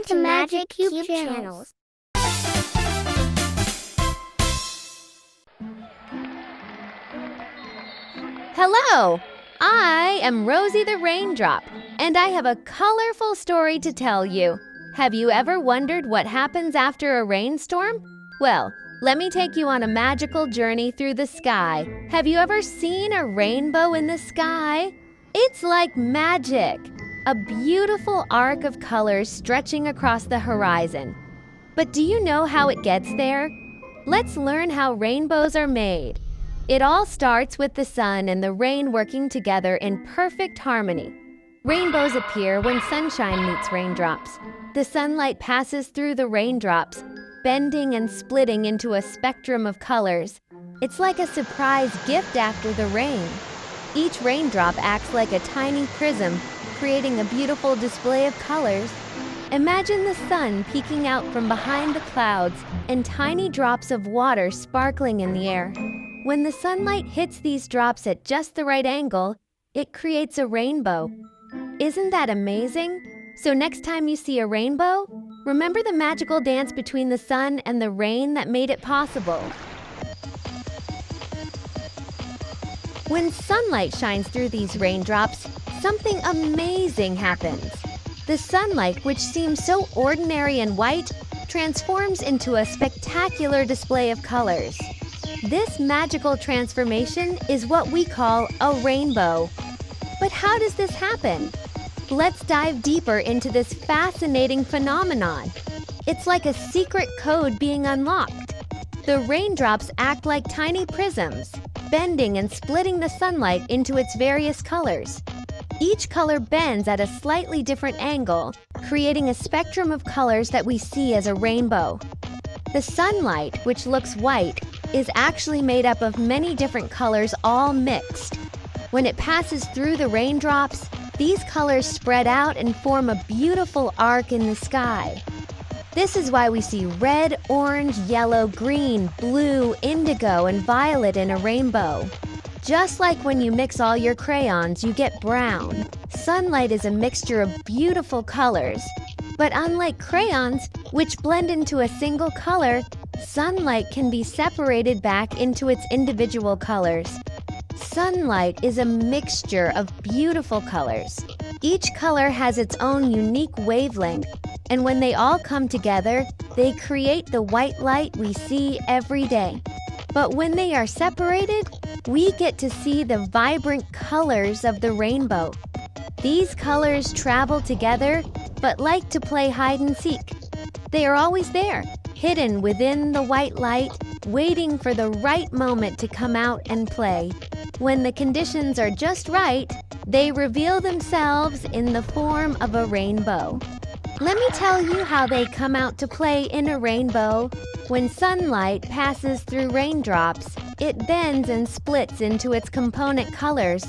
to Magic Cube Channels. Hello! I am Rosie the Raindrop, and I have a colorful story to tell you. Have you ever wondered what happens after a rainstorm? Well, let me take you on a magical journey through the sky. Have you ever seen a rainbow in the sky? It's like magic, a beautiful arc of colors stretching across the horizon. But do you know how it gets there? Let's learn how rainbows are made. It all starts with the sun and the rain working together in perfect harmony. Rainbows appear when sunshine meets raindrops. The sunlight passes through the raindrops, bending and splitting into a spectrum of colors. It's like a surprise gift after the rain. Each raindrop acts like a tiny prism, creating a beautiful display of colors. Imagine the sun peeking out from behind the clouds and tiny drops of water sparkling in the air. When the sunlight hits these drops at just the right angle, it creates a rainbow. Isn't that amazing? So next time you see a rainbow, remember the magical dance between the sun and the rain that made it possible. When sunlight shines through these raindrops, something amazing happens. The sunlight, which seems so ordinary and white, transforms into a spectacular display of colors. This magical transformation is what we call a rainbow. But how does this happen? Let's dive deeper into this fascinating phenomenon. It's like a secret code being unlocked. The raindrops act like tiny prisms, bending and splitting the sunlight into its various colors. Each color bends at a slightly different angle, creating a spectrum of colors that we see as a rainbow. The sunlight, which looks white, is actually made up of many different colors all mixed. When it passes through the raindrops, these colors spread out and form a beautiful arc in the sky. This is why we see red, orange, yellow, green, blue, indigo, and violet in a rainbow. Just like when you mix all your crayons, you get brown. Sunlight is a mixture of beautiful colors. But unlike crayons, which blend into a single color, sunlight can be separated back into its individual colors. Sunlight is a mixture of beautiful colors. Each color has its own unique wavelength, and when they all come together, they create the white light we see every day. But when they are separated, we get to see the vibrant colors of the rainbow. These colors travel together, but like to play hide and seek. They are always there, hidden within the white light, waiting for the right moment to come out and play. When the conditions are just right, they reveal themselves in the form of a rainbow. Let me tell you how they come out to play in a rainbow. When sunlight passes through raindrops, it bends and splits into its component colors.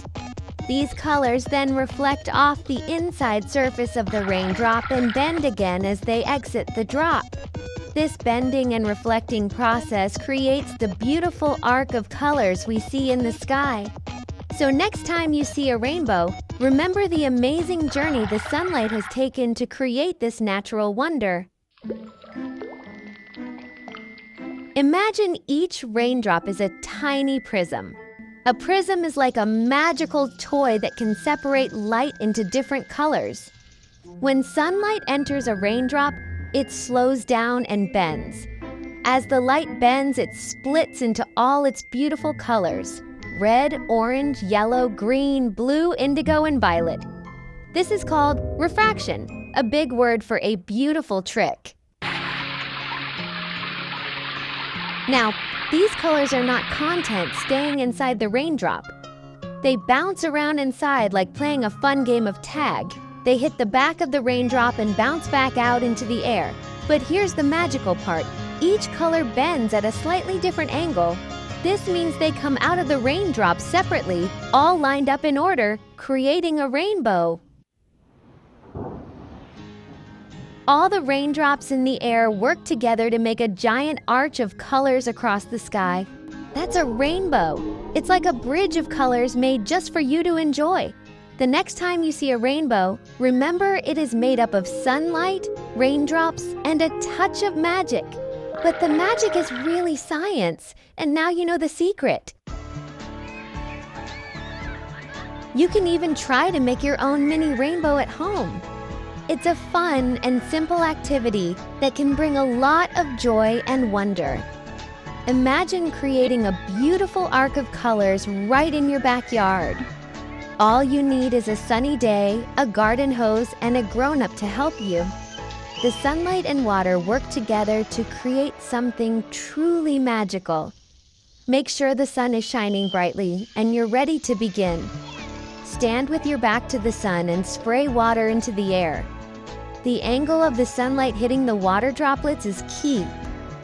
These colors then reflect off the inside surface of the raindrop and bend again as they exit the drop. This bending and reflecting process creates the beautiful arc of colors we see in the sky. So next time you see a rainbow, remember the amazing journey the sunlight has taken to create this natural wonder. Imagine each raindrop is a tiny prism. A prism is like a magical toy that can separate light into different colors. When sunlight enters a raindrop, it slows down and bends. As the light bends, it splits into all its beautiful colors: red, orange, yellow, green, blue, indigo, and violet. This is called refraction, a big word for a beautiful trick. Now, these colors are not content staying inside the raindrop. They bounce around inside like playing a fun game of tag. They hit the back of the raindrop and bounce back out into the air. But here's the magical part. Each color bends at a slightly different angle. This means they come out of the raindrop separately, all lined up in order, creating a rainbow. All the raindrops in the air work together to make a giant arch of colors across the sky. That's a rainbow. It's like a bridge of colors made just for you to enjoy. The next time you see a rainbow, remember it is made up of sunlight, raindrops, and a touch of magic. But the magic is really science, and now you know the secret. You can even try to make your own mini rainbow at home. It's a fun and simple activity that can bring a lot of joy and wonder. Imagine creating a beautiful arc of colors right in your backyard. All you need is a sunny day, a garden hose, and a grown-up to help you. The sunlight and water work together to create something truly magical. Make sure the sun is shining brightly and you're ready to begin. Stand with your back to the sun and spray water into the air. The angle of the sunlight hitting the water droplets is key.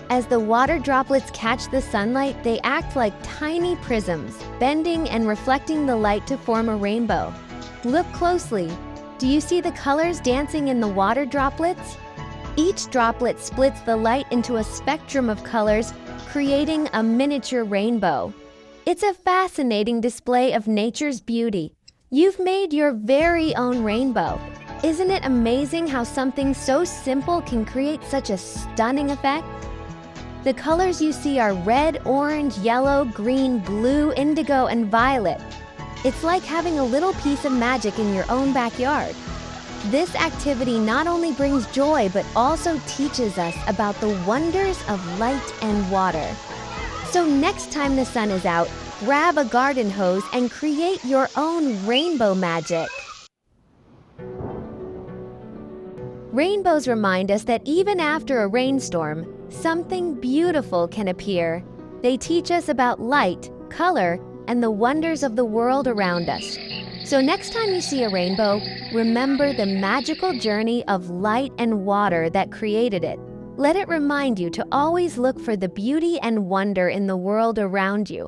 As the water droplets catch the sunlight, they act like tiny prisms, bending and reflecting the light to form a rainbow. Look closely. Do you see the colors dancing in the water droplets? Each droplet splits the light into a spectrum of colors, creating a miniature rainbow. It's a fascinating display of nature's beauty. You've made your very own rainbow. Isn't it amazing how something so simple can create such a stunning effect? The colors you see are red, orange, yellow, green, blue, indigo, and violet. It's like having a little piece of magic in your own backyard. This activity not only brings joy, but also teaches us about the wonders of light and water. So next time the sun is out, grab a garden hose and create your own rainbow magic. Rainbows remind us that even after a rainstorm, something beautiful can appear. They teach us about light, color, and the wonders of the world around us. So next time you see a rainbow, remember the magical journey of light and water that created it. Let it remind you to always look for the beauty and wonder in the world around you.